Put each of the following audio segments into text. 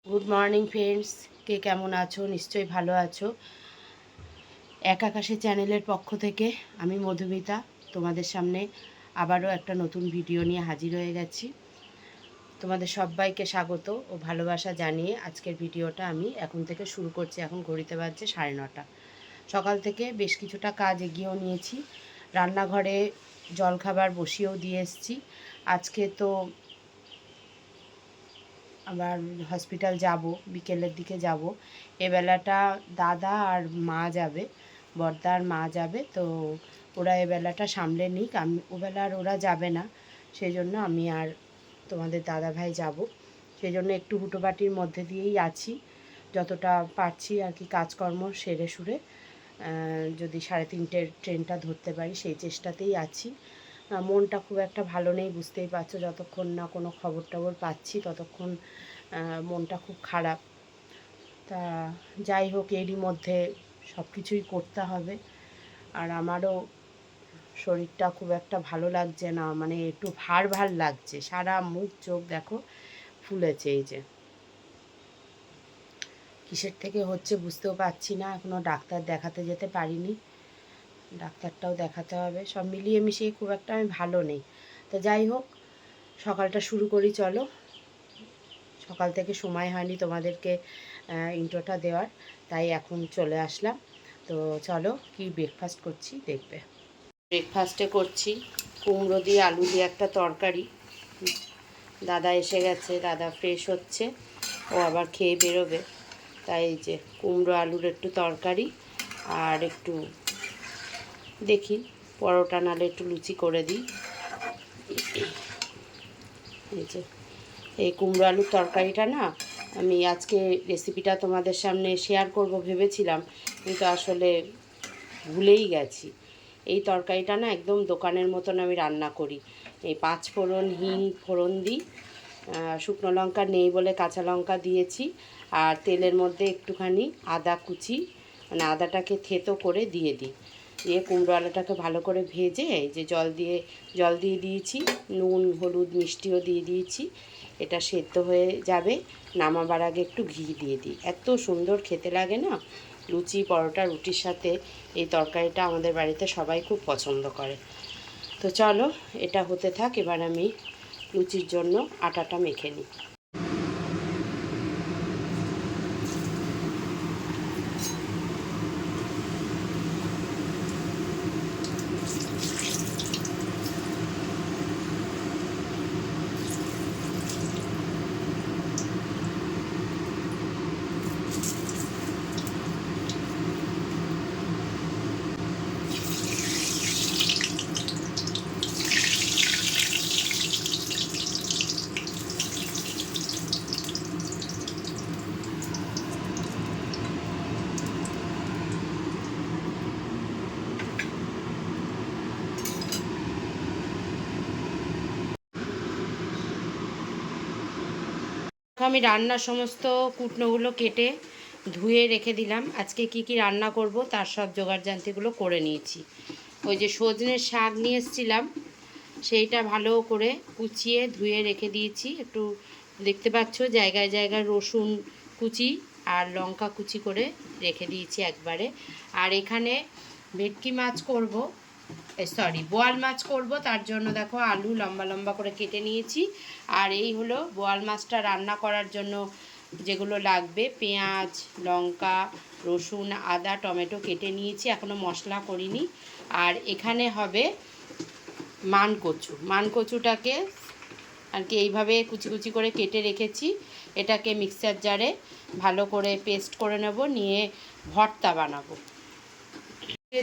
Good morning friends, কে কেমন আছো? নিশ্চয়ই ভালো আছো। এক আকাশে চ্যানেলের পক্ষ থেকে আমি মধুমিতা তোমাদের সামনে আবারও একটা নতুন ভিডিও নিয়ে হাজির হয়ে গেছি। তোমাদের সবাইকে স্বাগত ও ভালোবাসা জানিয়ে আজকের ভিডিওটা আমি এখন থেকে শুরু করছি। এখন ঘড়িতে বাজছে 9:30। সকাল থেকে বেশ কিছুটা কাজ এগিয়েও নিয়েছি। রান্নাঘরে জলখাবার বসিয়েও দিয়ে এসেছি। আজকে তো আবার হসপিটাল যাব, বিকেলের দিকে যাব। এবেলাটা দাদা আর মা যাবে, বড়দা আর মা যাবে। তো ওরা এবেলাটা সামলে নিক, আমি ওবেলা আর ওরা যাবে না, সেই জন্য আমি আর তোমাদের দাদা ভাই যাব। সেই জন্য একটু হুটোপাটির মধ্যে দিয়েই আছি, যতটা পারছি আর কি কাজকর্ম সেরে সুরে যদি 3:30 ট্রেনটা ধরতে পারি সেই চেষ্টাতেই আছি। মনটা খুব একটা ভালো নেই, বুঝতেই পারছো। যতক্ষণ না কোনো খবর টবর পাচ্ছি ততক্ষণ মনটা খুব খারাপ। তা যাই হোক, এরই মধ্যে সব কিছুই করতে হবে। আর আমারও শরীরটা খুব একটা ভালো লাগছে না, মানে একটু ভার ভার লাগছে, সারা মুখ চোখ দেখো ফুলেছে। এই যে কিসের থেকে হচ্ছে বুঝতেও পারছি না, এখনও ডাক্তার দেখাতে যেতে পারিনি, ডাক্তারটাও দেখাতে হবে। সব মিলিয়ে মিশিয়ে খুব একটা আমি ভালো নেই। তো যাই হোক, সকালটা শুরু করি চলো। সকাল থেকে সময় হয়নি তোমাদেরকে ইন্ট্রোটা দেওয়ার, তাই এখন চলে আসলাম। তো চলো কি ব্রেকফাস্ট করছি দেখবে। ব্রেকফাস্টে করছি কুমড়ো দিয়ে আলু দিয়ে একটা তরকারি। দাদা এসে গেছে, দাদা ফ্রেশ হচ্ছে, ও আবার খেয়ে বেরোবে। তাই এই যে কুমড়ো আলুর একটু তরকারি, আর একটু দেখি পরোটা নালে একটু লুচি করে দিই। এই যে এই কুমড়ো আলুর তরকারিটা না, আমি আজকে রেসিপিটা তোমাদের সামনে শেয়ার করব ভেবেছিলাম, কিন্তু আসলে ভুলেই গেছি। এই তরকারিটা না একদম দোকানের মতন আমি রান্না করি। এই 5 ফোড়ন, হিং ফোড়ন দিই, শুকনো লঙ্কা নেই বলে কাঁচা লঙ্কা দিয়েছি, আর তেলের মধ্যে একটুখানি আদা কুচি, মানে আদাটাকে থেতো করে দিয়ে দিই। দিয়ে কুমড়ো আলুটাকে ভালো করে ভেজে এই যে জল দিয়ে দিয়েছি, নুন হলুদ মিষ্টিও দিয়ে দিয়েছি। এটা সেদ্ধ হয়ে যাবে, নামাবার আগে একটু ঘি দিয়ে দিই। এত সুন্দর খেতে লাগে না, লুচি পরোটা রুটির সাথে এই তরকারিটা আমাদের বাড়িতে সবাই খুব পছন্দ করে। তো চলো এটা হতে থাক, এবার আমি লুচির জন্য আটাটা মেখে নিই। আমি রান্নার সমস্ত কুটনোগুলো কেটে ধুয়ে রেখে দিলাম। আজকে কি কি রান্না করব তার সব জোগাড়যন্ত্রগুলো করে নিয়েছি। ওই যে সজনের শাক নিয়ে এসেছিলাম, সেইটা ভালো করে কুচিয়ে ধুয়ে রেখে দিয়েছি। একটু দেখতে পাচ্ছ জায়গায় জায়গায় রসুন কুচি আর লঙ্কা কুচি করে রেখে দিয়েছি একবারে। আর এখানে ভেটকি মাছ করব, বোয়াল মাছ করব, তার জন্য দেখো আলু লম্বা লম্বা করে কেটে নিয়েছি। আর এই হলো বোয়াল মাছটা রান্না করার জন্য যেগুলো লাগবে: পেঁয়াজ, লঙ্কা, রসুন, আদা, টমেটো কেটে নিয়েছি, এখনও মশলা করিনি। আর এখানে হবে মানকচুটাকে আর কি এইভাবে কুচি কুচি করে কেটে রেখেছি। এটাকে মিক্সার জারে ভালো করে পেস্ট করে নেব, নিয়ে ভর্তা বানাবো।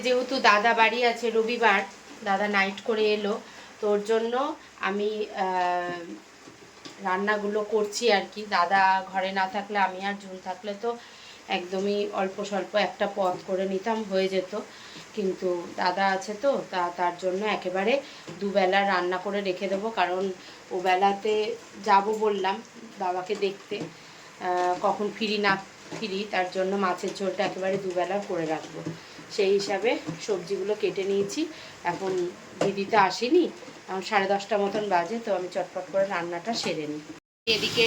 যেহেতু দাদা বাড়ি আছে, রবিবার দাদা নাইট করে এলো, তো ওর জন্য আমি রান্নাগুলো করছি আর কি। দাদা ঘরে না থাকলে, আমি আর জুন থাকলে তো একদমই অল্প স্বল্প একটা পদ করে নিতাম, হয়ে যেত। কিন্তু দাদা আছে তো তার জন্য একেবারে দুবেলা রান্না করে রেখে দেবো, কারণ ও বেলাতে যাব বললাম বাবাকে দেখতে, কখন ফিরি না ফিরি, তার জন্য মাছের ঝোলটা একেবারে দুবেলা করে রাখবো। সেই হিসাবে সবজিগুলো কেটে নিয়েছি। এখন দিদি তো আসেনি, এখন 10:30 মতন বাজে, তো আমি চটপট করে রান্নাটা সেরে নিই। এদিকে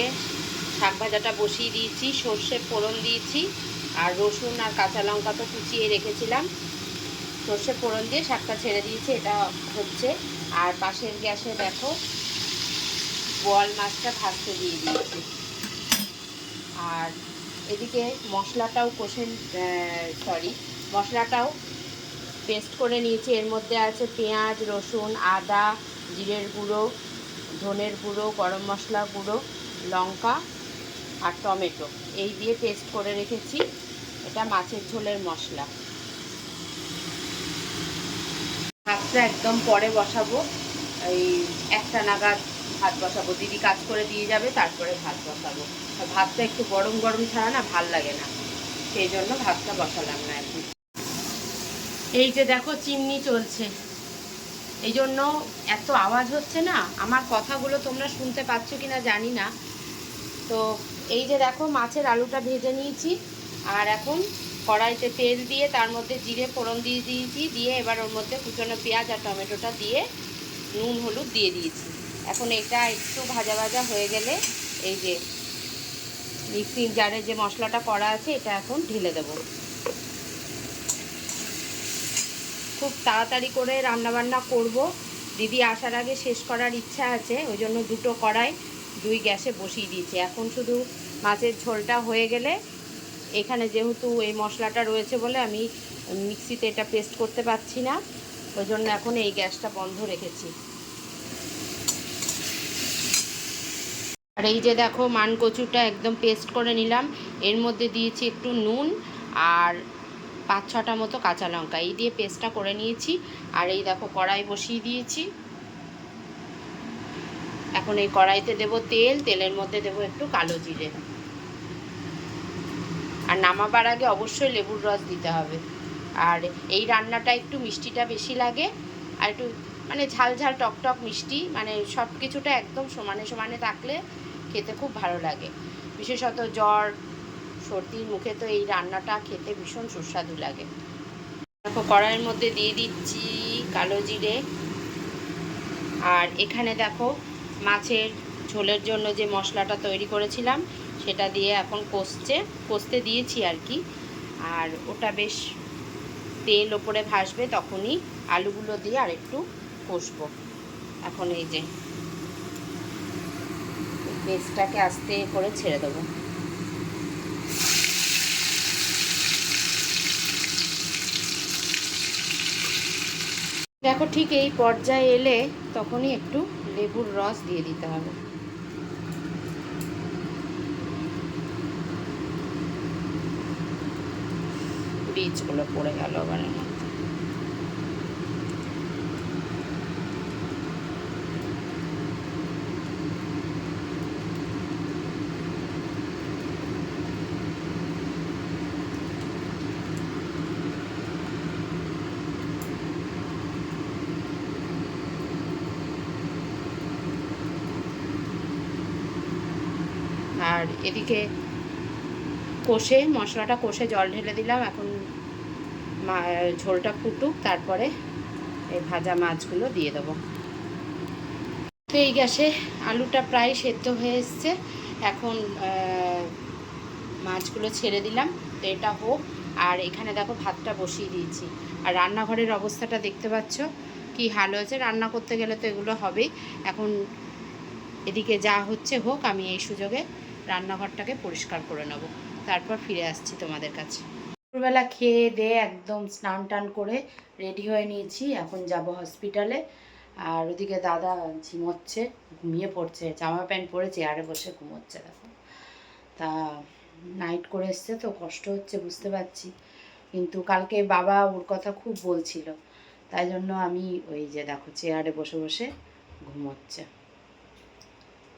শাক ভাজাটা বসিয়ে দিয়েছি, সর্ষে ফোড়ন দিয়েছি, আর রসুন আর কাঁচা লঙ্কা তো কুচিয়ে রেখেছিলাম। সর্ষে ফোড়ন দিয়ে শাকটা ছেড়ে দিয়েছি, এটা হচ্ছে। আর পাশের গ্যাসে দেখো বোয়াল মাছটা ভাজতে দিয়ে দিয়েছি। আর এদিকে মশলাটাও মশলাটাও পেস্ট করে নিয়েছি। এর মধ্যে আছে পেঁয়াজ, রসুন, আদা, জিরের গুঁড়ো, ধনের গুঁড়ো, গরম মশলা গুঁড়ো, লঙ্কা আর টমেটো, এই দিয়ে পেস্ট করে রেখেছি। এটা মাছের ঝোলের মশলা। ভাতটা একদম পরে বসাবো, এই 1টা নাগাদ ভাত বসাবো। দিদি কাজ করে দিয়ে যাবে, তারপরে ভাত বসাবো। ভাতটা একটু গরম গরম ছাড়া না ভাল লাগে না, সেই জন্য ভাতটা বসালাম না এখন। এই যে দেখো চিমনি চলছে, এই জন্য এত আওয়াজ হচ্ছে না। আমার কথাগুলো তোমরা শুনতে পাচ্ছ কিনা জানি না। তো এই যে দেখো মাছের আলুটা ভেজে নিয়েছি, আর এখন কড়াইতে তেল দিয়ে তার মধ্যে জিরে ফোড়ন দিয়ে দিয়েছি। দিয়ে এবার ওর মধ্যে কুচনো পেঁয়াজ আর টমেটোটা দিয়ে নুন হলুদ দিয়ে দিয়েছি। এখন এটা একটু ভাজা ভাজা হয়ে গেলে এই যে মিক্সিং জারে যে মশলাটা করা আছে এটা এখন ঢেলে দেব। খুব তাড়াতাড়ি করে রান্নাবান্না করব, দিদি আসার আগে শেষ করার ইচ্ছা আছে, ওই জন্য 2টো কড়াই 2 গ্যাসে বসিয়ে দিয়েছি। এখন শুধু মাছের ঝোলটা হয়ে গেলে, এখানে যেহেতু এই মশলাটা রয়েছে বলে আমি মিক্সিতে এটা পেস্ট করতে পারছি না, ওই জন্য এখন এই গ্যাসটা বন্ধ রেখেছি। আর এই যে দেখো মান কচুটা একদম পেস্ট করে নিলাম, এর মধ্যে দিয়েছি একটু নুন আর 5-6টা মতো কাঁচা লঙ্কা, এই দিয়ে পেস্টটা করে নিয়েছি। আর এই দেখো কড়াই বসিয়ে দিয়েছি। এখন এই কড়াইতে দেব তেল, তেলের মধ্যে দেব একটু কালো জিরে। আর নামাবার আগে অবশ্যই লেবুর রস দিতে হবে। আর এই রান্নাটা একটু মিষ্টিটা বেশি লাগে, আর একটু মানে ঝাল ঝাল টক মিষ্টি, মানে সব কিছুটা একদম সমানে সমানে থাকলে খেতে খুব ভালো লাগে। বিশেষত জ্বর সর্দির মুখে তো এই রান্নাটা খেতে ভীষণ সুস্বাদু লাগে। দেখো কড়াইয়ের মধ্যে দিয়ে দিচ্ছি কালো জিরে। আর এখানে দেখো মাছের ঝোলের জন্য যে মশলাটা তৈরি করেছিলাম সেটা দিয়ে এখন কষতে দিয়েছি আর কি। আর ওটা বেশ তেল ওপরে ভাসবে, তখনই আলুগুলো দিয়ে আর একটু কষবো। এখন এই যে পেস্টটাকে আস্তে করে ছেড়ে দেবো। দেখো ঠিক এই পর্যায়ে এলে তখনই একটু লেবুর রস দিয়ে দিতে হবে। বীজগুলো পড়ে গেল আবার। আর এদিকে মশলাটা কষে জল ঢেলে দিলাম। এখন ঝোলটা ফুটুক, তারপরে এই ভাজা মাছগুলো দিয়ে দেবো। তো এই গ্যাসে আলুটা প্রায় সেদ্ধ হয়ে এসছে, এখন মাছগুলো ছেড়ে দিলাম। তো এটা হোক। আর এখানে দেখো ভাতটা বসিয়ে দিয়েছি। আর রান্নাঘরের অবস্থাটা দেখতে পাচ্ছ কি হাল হয়েছে। রান্না করতে গেলে তো এগুলো হবেই। এখন এদিকে যা হচ্ছে হোক, আমি এই সুযোগে রান্নাঘরটাকে পরিষ্কার করে নেব, তারপর ফিরে আসছি তোমাদের কাছে। দুপুরবেলা খেয়ে দিয়ে একদম স্নান টান করে রেডি হয়ে নিয়েছি, এখন যাব হসপিটালে। আর ওদিকে দাদা ঝিমোচ্ছে, ঘুমিয়ে পড়ছে, জামা প্যান্ট পরে চেয়ারে বসে ঘুমোচ্ছে। দেখো তা নাইট করে এসছে তো কষ্ট হচ্ছে বুঝতে পারছি, কিন্তু কালকে বাবা ওর কথা খুব বলছিল, তাই জন্য আমি ওই যে দেখো চেয়ারে বসে বসে ঘুমোচ্ছে,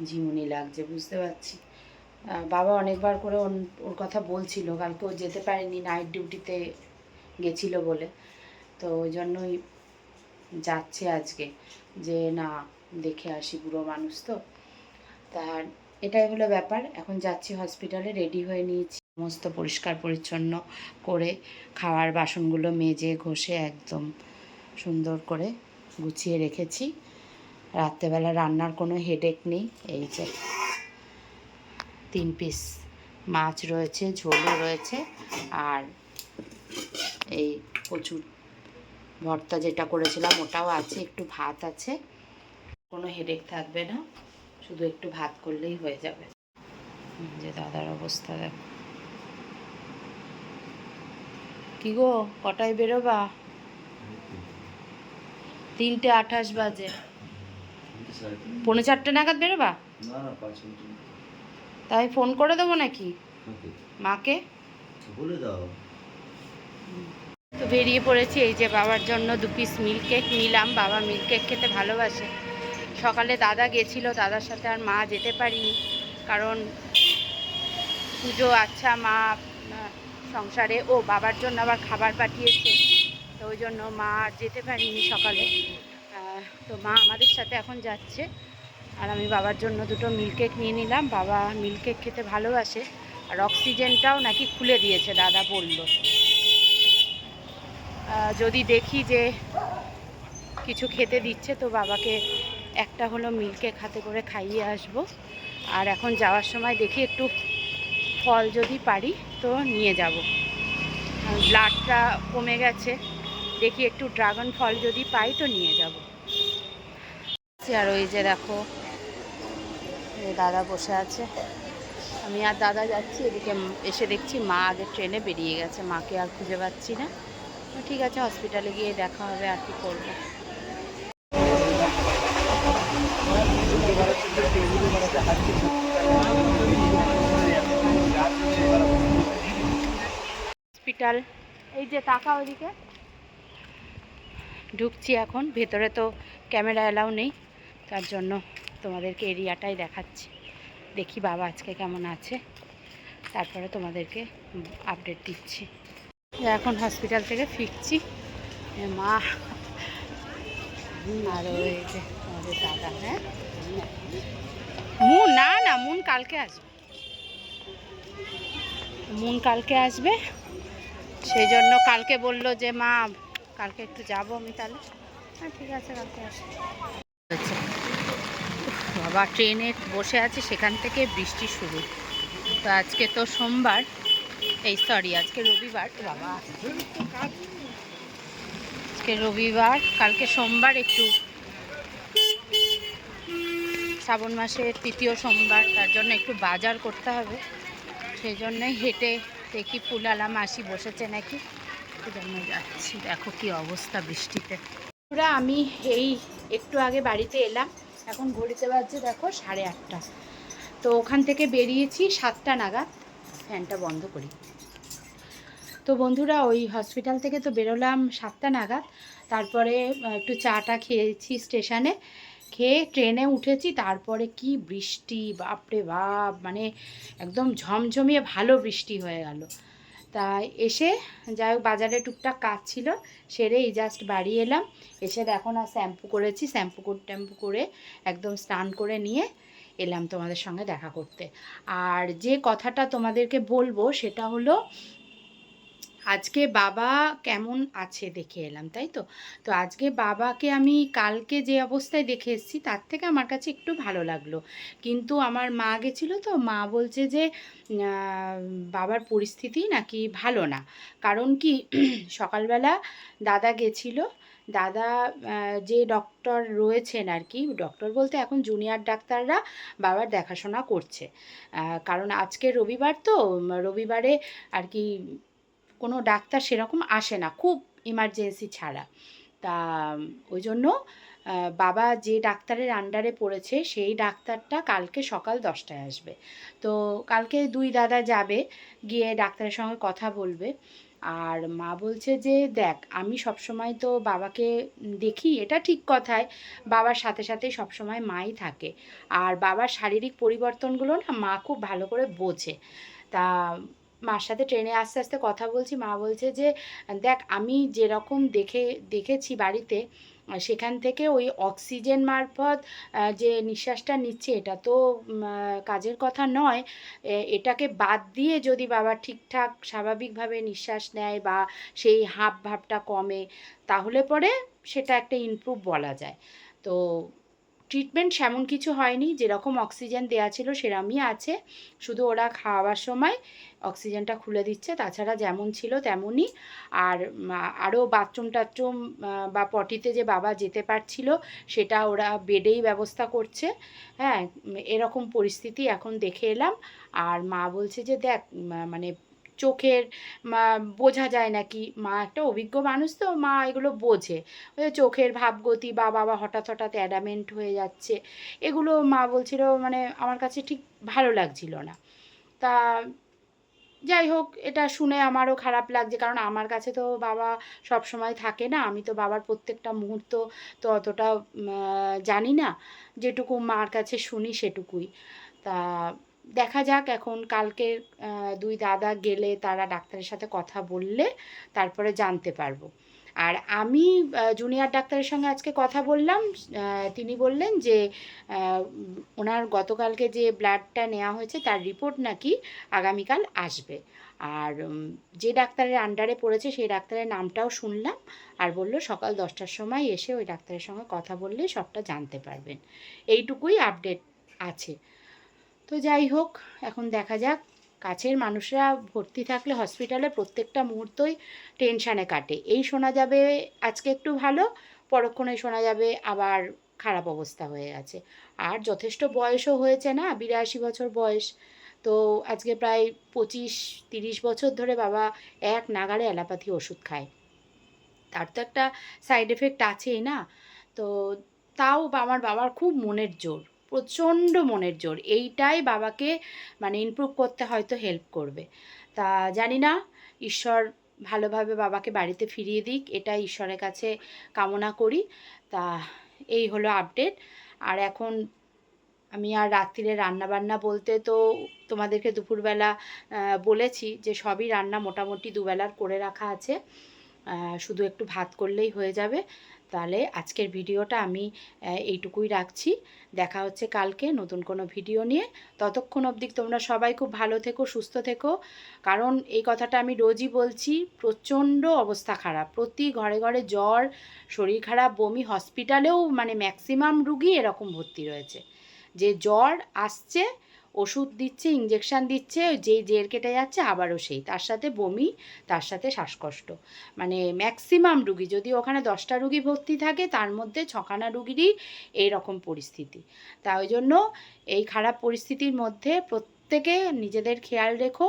ঝিমুনি লাগছে বুঝতে পারছি। বাবা অনেকবার করে ওর কথা বলছিল, কালকে ও যেতে পারেনি, নাইট ডিউটিতে গেছিলো বলে, তো ওই জন্যই যাচ্ছে আজকে, যে না দেখে আসি, বুড়ো মানুষ তো। তার এটাই হলো ব্যাপার। এখন যাচ্ছি হসপিটালে, রেডি হয়ে নিয়েছি, সমস্ত পরিষ্কার পরিচ্ছন্ন করে খাওয়ার বাসনগুলো মেজে ঘষে একদম সুন্দর করে গুছিয়ে রেখেছি। রাত্রেবেলা রান্নার কোনো হেডেক নেই। এই যে 3 পিস মাছ রয়েছে, ঝোলও রয়েছে, আর এই প্রচুর ভর্তা যেটা করেছিলাম ওটাও আছে, একটু ভাত আছে। কোনো হেডেক থাকবে না, শুধু একটু ভাত করলেই হয়ে যাবে। যে দাদার অবস্থা দেখো। কি গো, কটায় বেরোবা? 3:28 বাজে। 3:45 নাগাদ বেরোবা? তাই ফোন করে দেবো নাকি মাকে? বলে দাও। তো বেরিয়ে পড়েছি। এই যে বাবার জন্য 2 পিস মিল্ক কেক নিলাম। বাবা মিল্ক কেক খেতে ভালোবাসে। সকালে দাদা গেছিল, দাদার সাথে আর মা যেতে পারিনি, কারণ পুজো আচ্ছা মা সংসারে ও বাবার জন্য আবার খাবার পাঠিয়েছে, তো ওই জন্য মা যেতে পারিনি সকালে। তো মা আমাদের সাথে এখন যাচ্ছে, আর আমি বাবার জন্য 2টো মিল্ক কেক নিয়ে নিলাম। বাবা মিল্ক কেক খেতে ভালোবাসে, আর অক্সিজেনটাও নাকি খুলে দিয়েছে দাদা বলল। যদি দেখি যে কিছু খেতে দিচ্ছে তো বাবাকে একটা হলো মিল্ক কেক হাতে করে খাইয়ে আসবো। আর এখন যাওয়ার সময় দেখি একটু ফল যদি পারি তো নিয়ে যাব। ব্লাডটা কমে গেছে, দেখি একটু ড্রাগন ফল যদি পাই তো নিয়ে যাব। আর ওই যে দেখো দাদা বসে আছে, আমি আর দাদা যাচ্ছি। এদিকে এসে দেখছি মা আগে ট্রেনে বেরিয়ে গেছে, মাকে আর খুঁজে পাচ্ছি না। ঠিক আছে, হসপিটালে গিয়ে দেখা হবে, আর কি করবো। হসপিটাল, এই যে তাকা ওদিকে। ঢুকছি এখন ভেতরে, তো ক্যামেরা অ্যালাউ নেই, তার জন্য তোমাদেরকে এরিয়াটাই দেখাচ্ছি। দেখি বাবা আজকে কেমন আছে, তারপরে তোমাদেরকে আপডেট দিচ্ছি। এখন হসপিটাল থেকে ফিরছি, মা আর ওই যে আমাদের দাদা। হ্যাঁ মুন, না না মুন কালকে আসবে, মুন কালকে আসবে, সেই জন্য কালকে বললো যে মা কালকে একটু যাবো আমি, তাহলে হ্যাঁ ঠিক আছে কালকে আসবে। বাবা ট্রেনে বসে আছে, সেখান থেকে বৃষ্টি শুরু। তো আজকে তো সোমবার, এই সরি আজকে রবিবার। বাবা আজকে রবিবার, কালকে সোমবার, একটু শ্রাবণ মাসের 3য় সোমবার, তার জন্য একটু বাজার করতে হবে। সেই জন্যই হেঁটে দেখি ফুলালা মাসি বসেছে নাকি, সেই জন্য যাচ্ছি। দেখো কি অবস্থা বৃষ্টিতে। পুরা আমি এই একটু আগে বাড়িতে এলাম, এখন ঘড়িতে বাজছে দেখো 8:30। তো ওখান থেকে বেরিয়েছি 7টা নাগাদ। ফ্যানটা বন্ধ করি। তো বন্ধুরা ওই হসপিটাল থেকে তো বেরোলাম 7টা নাগাদ, তারপরে একটু চাটা খেয়েছি স্টেশনে, খেয়ে ট্রেনে উঠেছি। তারপরে কি বৃষ্টি, বাপরে বাপ, মানে একদম ঝমঝমিয়ে ভালো বৃষ্টি হয়ে গেল। তাই এসে যাই হোক বাজারে টুকটাক কাজ ছিল, সেরে এই জাস্ট বাড়ি এলাম। এসে দেখো না শ্যাম্পু করেছি, ট্যাম্পু করে একদম স্নান করে নিয়ে এলাম তোমাদের সঙ্গে দেখা করতে। আর যে কথাটা তোমাদেরকে বলবো সেটা হলো, আজকে বাবা কেমন আছে দেখে এলাম, তাই তো। তো আজকে বাবাকে আমি কালকে যে অবস্থায় দেখে এসেছি তার থেকে আমার কাছে একটু ভালো লাগলো। কিন্তু আমার মা গেছিলো, তো মা বলছে যে বাবার পরিস্থিতি নাকি ভালো না। কারণ কি সকালবেলা দাদা গেছিলো, দাদা যে ডক্টর রয়েছেন আর কি, ডক্টর বলতে এখন জুনিয়র ডাক্তাররা বাবার দেখাশোনা করছে। কারণ আজকে রবিবার, তো রবিবারে আর কি কোনো ডাক্তার সেরকম আসে না, খুব ইমার্জেন্সি ছাড়া। তা ওই জন্য বাবা যে ডাক্তারের আন্ডারে পড়েছে সেই ডাক্তারটা কালকে সকাল 10টায় আসবে। তো কালকে 2 দাদা যাবে, গিয়ে ডাক্তারের সঙ্গে কথা বলবে। আর মা বলছে যে দেখ, আমি সবসময় তো বাবাকে দেখি, এটা ঠিক কথায়, বাবার সাথে সাথেই সবসময় মাই থাকে। আর বাবার শারীরিক পরিবর্তনগুলো না মা খুব ভালো করে বোঝে। তা মার সাথে ট্রেনে আস্তে আস্তে কথা বলছি, মা বলছে যে দেখ, আমি যেরকম দেখেছি বাড়িতে, সেখান থেকে ওই অক্সিজেন মারফত যে নিঃশ্বাসটা নিচ্ছে, এটা তো কাজের কথা নয়। এটাকে বাদ দিয়ে যদি বাবা ঠিকঠাক স্বাভাবিকভাবে নিঃশ্বাস নেয় বা সেই হাঁপ ভাবটা কমে, তাহলে পরে সেটা একটা ইমপ্রুভ বলা যায়। তো ট্রিটমেন্ট সেমন কিছু হয়নি, যেরকম অক্সিজেন দেওয়া ছিল সেরমই আছে, শুধু ওরা খাওয়াবার সময় অক্সিজেনটা খুলে দিচ্ছে, তাছাড়া যেমন ছিল তেমনই। আর আরও বাথরুম টাথরুম বা পটিতে যে বাবা যেতে পারছিল সেটা ওরা বেডেই ব্যবস্থা করছে। হ্যাঁ, এরকম পরিস্থিতি এখন দেখে এলাম। আর মা বলছে যে দেখ মানে চোখের বোঝা যায় নাকি, মা একটা অভিজ্ঞ মানুষ তো, মা এগুলো বোঝে, ওই চোখের ভাবগতি বা বাবা হঠাৎ হঠাৎ অ্যাডামেন্ট হয়ে যাচ্ছে, এগুলো মা বলছিল মানে আমার কাছে ঠিক ভালো লাগছিল না। তা যাই হোক, এটা শুনে আমারও খারাপ লাগছে, কারণ আমার কাছে তো বাবা সব সময় থাকে না, আমি তো বাবার প্রত্যেকটা মুহূর্ত তো অতটা জানি না, যেটুকু মার কাছে শুনি সেটুকুই। তা দেখা যাক, এখন কালকে দুই দাদা গেলে তারা ডাক্তারের সাথে কথা বললে তারপরে জানতে পারবো। আর আমি জুনিয়র ডাক্তারের সঙ্গে আজকে কথা বললাম, তিনি বললেন যে ওনার গতকালকে যে ব্লাডটা নেওয়া হয়েছে তার রিপোর্ট নাকি আগামীকাল আসবে। আর যে ডাক্তারের আন্ডারে পড়েছে সেই ডাক্তারের নামটাও শুনলাম, আর বললো সকাল 10টার সময় এসে ওই ডাক্তারের সঙ্গে কথা বললে সবটা জানতে পারবেন। এইটুকুই আপডেট আছে। তো যাই হোক, এখন দেখা যাক। কাছের মানুষরা ভর্তি থাকলে হসপিটালে প্রত্যেকটা মুহূর্তই টেনশানে কাটে, এই শোনা যাবে আজকে একটু ভালো, পরক্ষণে শোনা যাবে আবার খারাপ অবস্থা হয়ে গেছে। আর যথেষ্ট বয়সও হয়েছে না, 82 বছর বয়স। তো আজকে প্রায় 25-30 বছর ধরে বাবা এক নাগাড়ে অ্যালোপ্যাথি ওষুধ খায়, তার তো একটা সাইড এফেক্ট আছেই না। তো তাও আমার বাবার খুব মনের জোর, প্রচণ্ড মনের জোর, এইটাই বাবাকে মানে ইমপ্রুভ করতে হয়তো হেল্প করবে। তা জানি না, ঈশ্বর ভালোভাবে বাবাকে বাড়িতে ফিরিয়ে দিক, এটাই ঈশ্বরের কাছে কামনা করি। তা এই হলো আপডেট। আর এখন আমি আর রাত্রিরে রান্নাবান্না বলতে তো তোমাদেরকে দুপুরবেলা বলেছি যে সবই রান্না মোটামুটি দুবেলার করে রাখা আছে, শুধু একটু ভাত করলেই হয়ে যাবে। তাহলে আজকের ভিডিওটা আমি এইটুকুই রাখছি, দেখা হচ্ছে কালকে নতুন কোনো ভিডিও নিয়ে। ততক্ষণ অবধি তোমরা সবাই খুব ভালো থেকো, সুস্থ থেকো, কারণ এই কথাটা আমি রোজই বলছি, প্রচণ্ড অবস্থা খারাপ, প্রতি ঘরে ঘরে জ্বর, শরীর খারাপ, বমি, হসপিটালেও মানে ম্যাক্সিমাম রুগী এরকম ভর্তি রয়েছে যে জ্বর আসছে, ওষুধ দিচ্ছে, ইঞ্জেকশান দিচ্ছে, যেই জের কেটে যাচ্ছে আবারও সেই, তার সাথে বমি, তার সাথে শ্বাসকষ্ট, মানে ম্যাক্সিমাম রুগী, যদি ওখানে 10টা রুগী ভর্তি থাকে তার মধ্যে 6খানা রুগীরই এই রকম পরিস্থিতি। তা ওই জন্য এই খারাপ পরিস্থিতির মধ্যে প্রত্যেকে নিজেদের খেয়াল রেখো,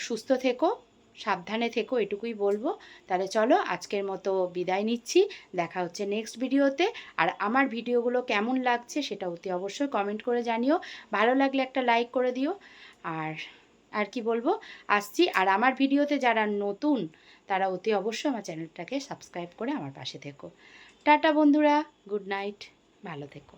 সুস্থ থেকো, সাবধানে থেকো, এটুকুই বলবো। তাহলে চলো আজকের মতো বিদায় নিচ্ছি, দেখা হচ্ছে নেক্সট ভিডিওতে। আর আমার ভিডিওগুলো কেমন লাগছে সেটা অতি অবশ্যই কমেন্ট করে জানিও, ভালো লাগলে একটা লাইক করে দিও। আর আর কি বলবো, আসছি। আর আমার ভিডিওতে যারা নতুন তারা অতি অবশ্যই আমার চ্যানেলটাকে সাবস্ক্রাইব করে আমার পাশে থেকো। টাটা বন্ধুরা, গুড নাইট, ভালো থেকো।